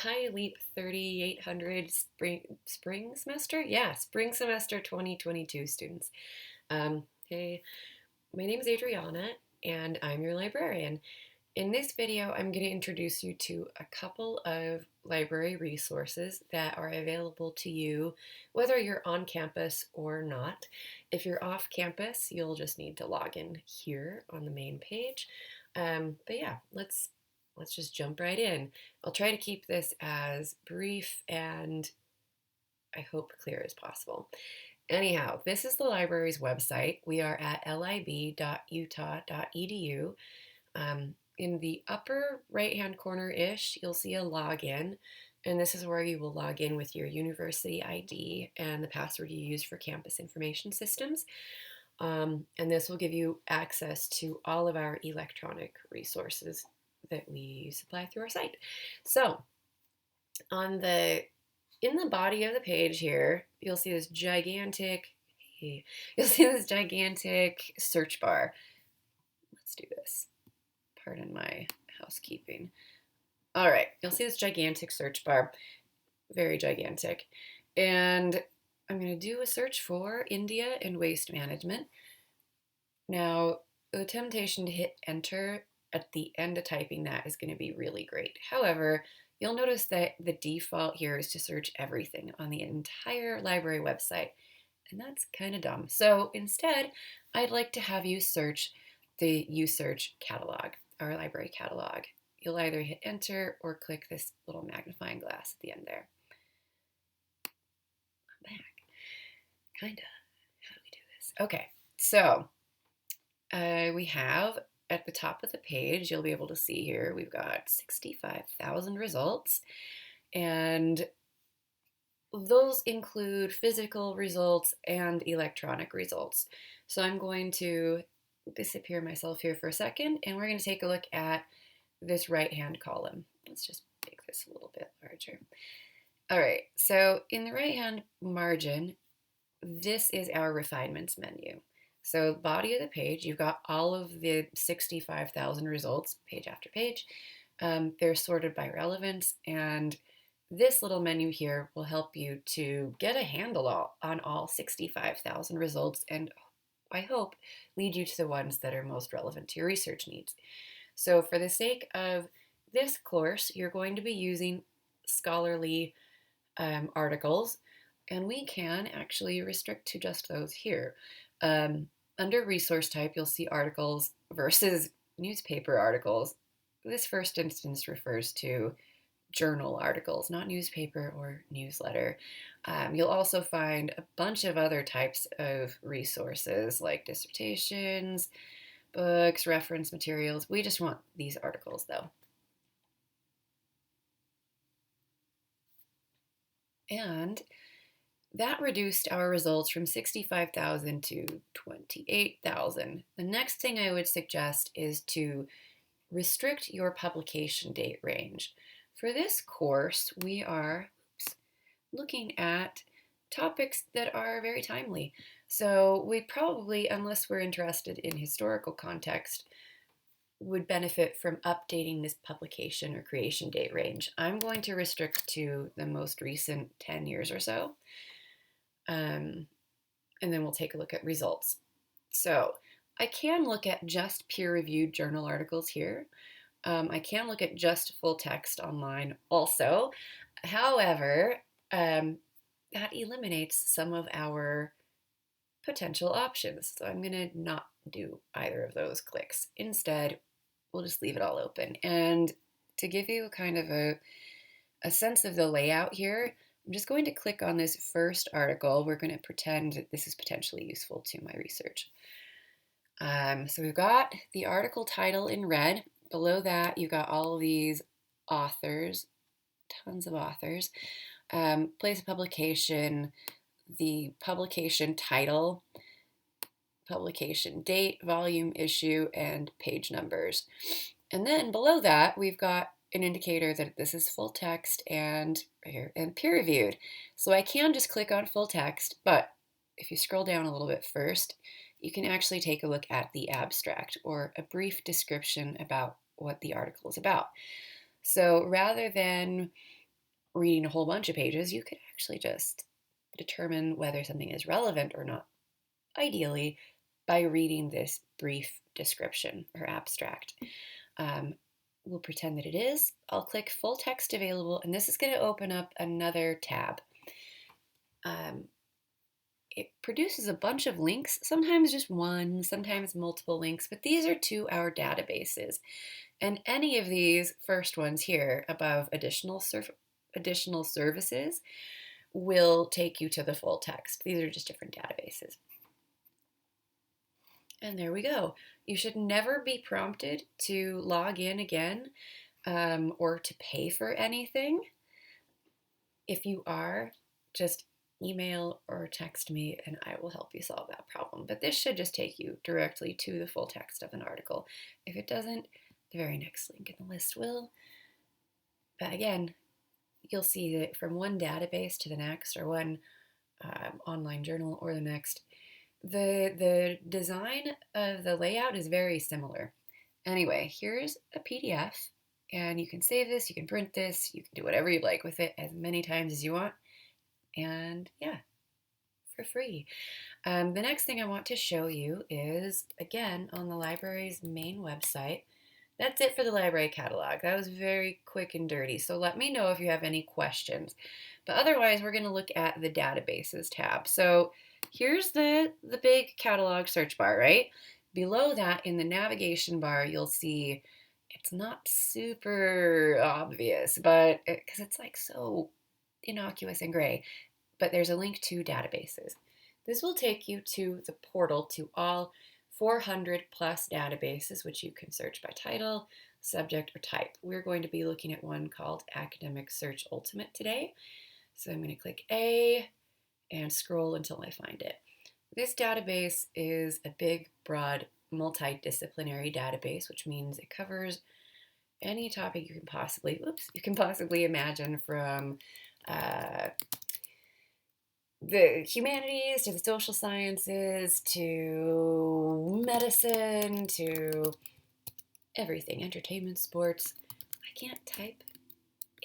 Hi, LEAP 3800 spring semester? Yeah, spring semester 2022 students. Hey, my name is Adriana, and I'm your librarian. In this video, I'm going to introduce you to a couple of library resources that are available to you, whether you're on campus or not. If you're off campus, you'll just need to log in here on the main page. But yeah, let's just jump right in. I'll try to keep this as brief and I hope clear as possible. Anyhow, this is the library's website. We are at lib.utah.edu. In the upper right-hand corner-ish, you'll see a login, and this is where you will log in with your university ID and the password you use for campus information systems. And this will give you access to all of our electronic resources that we supply through our site. So, in the body of the page here, you'll see this gigantic search bar. Let's do this. Pardon my housekeeping. All right, you'll see this gigantic search bar, very gigantic. And I'm going to do a search for India and waste management. Now, the temptation to hit enter at the end of typing that is going to be really great. However, you'll notice that the default here is to search everything on the entire library website, and that's kind of dumb. So instead, I'd like to have you search the USearch catalog, our library catalog. You'll either hit enter or click this little magnifying glass at the end there. I'm back. Kinda. How do we do this? Okay, so we have at the top of the page, you'll be able to see here, we've got 65,000 results, and those include physical results and electronic results. So I'm going to disappear myself here for a second, and we're going to take a look at this right-hand column. Let's just make this a little bit larger. All right, so in the right-hand margin, this is our refinements menu. So body of the page, you've got all of the 65,000 results, page after page. They're sorted by relevance, and this little menu here will help you to get a handle on all 65,000 results and I hope lead you to the ones that are most relevant to your research needs. So for the sake of this course, you're going to be using scholarly articles, and we can actually restrict to just those here. Under resource type, you'll see articles versus newspaper articles. This first instance refers to journal articles, not newspaper or newsletter. You'll also find a bunch of other types of resources like dissertations, books, reference materials. We just want these articles though. And that reduced our results from 65,000 to 28,000. The next thing I would suggest is to restrict your publication date range. For this course, we are looking at topics that are very timely. So we probably, unless we're interested in historical context, would benefit from updating this publication or creation date range. I'm going to restrict to the most recent 10 years or so. And then we'll take a look at results. So I can look at just peer-reviewed journal articles here. I can look at just full text online also. However, that eliminates some of our potential options. So I'm going to not do either of those clicks. Instead, we'll just leave it all open. And to give you kind of a sense of the layout here, I'm just going to click on this first article. We're going to pretend that this is potentially useful to my research. So we've got the article title in red. Below that, you've got all of these authors, tons of authors. Place of publication, the publication title, publication date, volume, issue, and page numbers. And then below that, we've got an indicator that this is full text and peer-reviewed. So I can just click on full text, but if you scroll down a little bit first, you can actually take a look at the abstract or a brief description about what the article is about. So rather than reading a whole bunch of pages, you could actually just determine whether something is relevant or not, ideally, by reading this brief description or abstract. Um, we'll pretend that it is. I'll click full text available, and this is going to open up another tab. It produces a bunch of links, sometimes just one, sometimes multiple links, but these are to our databases. And any of these first ones here above additional services will take you to the full text. These are just different databases. And there we go. You should never be prompted to log in again or to pay for anything. If you are, just email or text me and I will help you solve that problem. But this should just take you directly to the full text of an article. If it doesn't, the very next link in the list will. But again, you'll see that from one database to the next, or one online journal or the next, the design of the layout is very similar. Anyway, here's a PDF, and you can save this, you can print this, you can do whatever you like with it as many times as you want. And yeah, for free. The next thing I want to show you is, again, on the library's main website. That's it for the library catalog. That was very quick and dirty, so let me know if you have any questions. But otherwise, we're going to look at the databases tab. So here's the big catalog search bar, right? Below that, in the navigation bar, you'll see it's not super obvious, but because it's like so innocuous and gray, but there's a link to databases. This will take you to the portal to all 400 plus databases, which you can search by title, subject, or type. We're going to be looking at one called Academic Search Ultimate today. So I'm going to click A and scroll until I find it. This database is a big, broad, multidisciplinary database, which means it covers any topic you can possibly imagine, from the humanities to the social sciences to medicine to everything, entertainment, sports. I can't type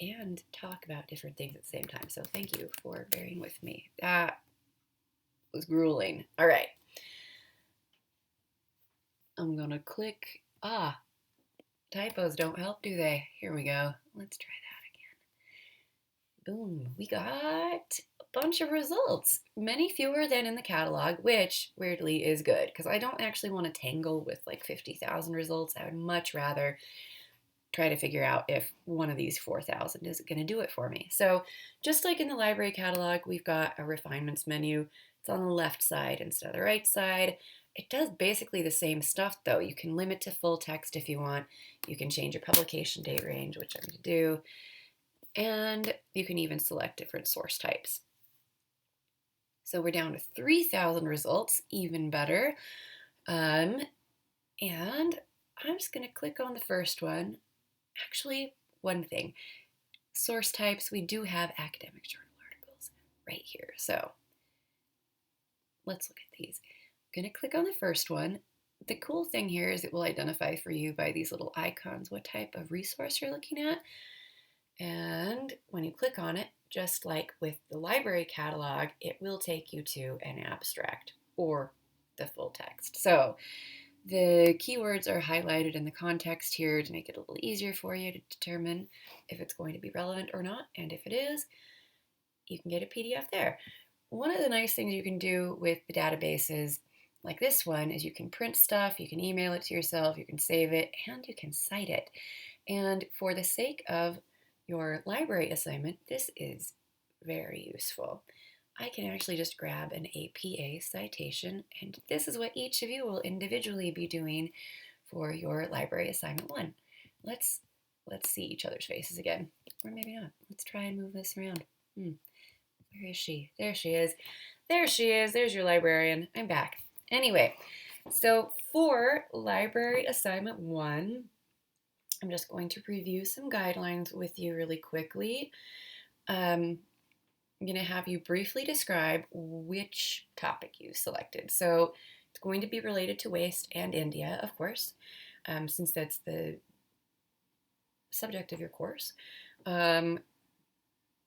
and talk about different things at the same time, so thank you for bearing with me. That was grueling. All right. I'm gonna click. Typos don't help, do they? Here we go. Let's try that again. Boom. We got bunch of results, many fewer than in the catalog, which weirdly is good because I don't actually want to tangle with like 50,000 results. I would much rather try to figure out if one of these 4,000 is going to do it for me. So just like in the library catalog, we've got a refinements menu. It's on the left side instead of the right side. It does basically the same stuff though. You can limit to full text if you want. You can change your publication date range, which I'm going to do. And you can even select different source types. So we're down to 3,000 results, even better. And I'm just going to click on the first one. Actually, one thing. Source types, we do have academic journal articles right here. So let's look at these. I'm going to click on the first one. The cool thing here is it will identify for you by these little icons what type of resource you're looking at. And when you click on it, just like with the library catalog, it will take you to an abstract or the full text. So the keywords are highlighted in the context here to make it a little easier for you to determine if it's going to be relevant or not. And if it is, you can get a PDF there. One of the nice things you can do with the databases like this one is you can print stuff, you can email it to yourself, you can save it, and you can cite it. And for the sake of your library assignment, this is very useful. I can actually just grab an APA citation, and this is what each of you will individually be doing for your library assignment 1. Let's see each other's faces again, or maybe not. Let's try and move this around. Where is she? There she is. There she is. There's your librarian. I'm back. Anyway, so for library assignment 1, I'm just going to review some guidelines with you really quickly. I'm going to have you briefly describe which topic you selected. So it's going to be related to waste and India, of course, since that's the subject of your course.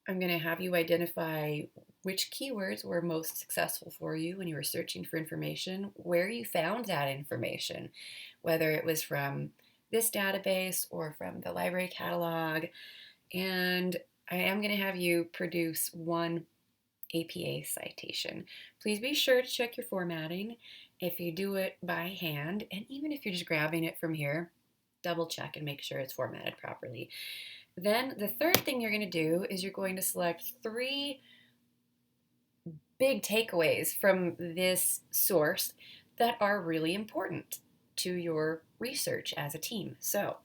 I'm going to have you identify which keywords were most successful for you when you were searching for information, where you found that information, whether it was from this database or from the library catalog. And I am going to have you produce one APA citation. Please be sure to check your formatting. If you do it by hand, and even if you're just grabbing it from here, double check and make sure it's formatted properly. Then the third thing you're going to do is you're going to select 3 big takeaways from this source that are really important to your research as a team. So,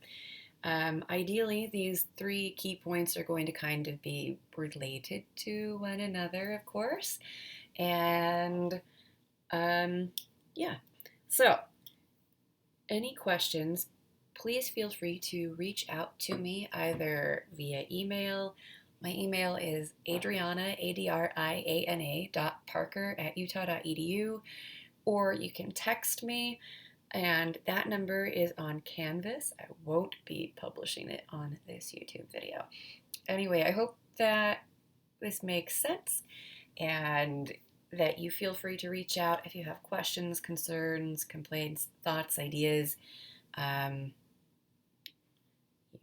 ideally, these 3 key points are going to kind of be related to one another, of course. And yeah, so any questions, please feel free to reach out to me either via email. My email is Adriana, Adriana, .parker@utah.edu, or you can text me, and that number is on Canvas. I won't be publishing it on this YouTube video. Anyway, I hope that this makes sense and that you feel free to reach out if you have questions, concerns, complaints, thoughts, ideas.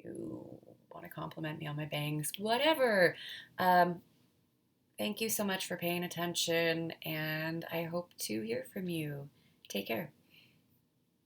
You want to compliment me on my bangs, whatever. Thank you so much for paying attention, and I hope to hear from you. Take care.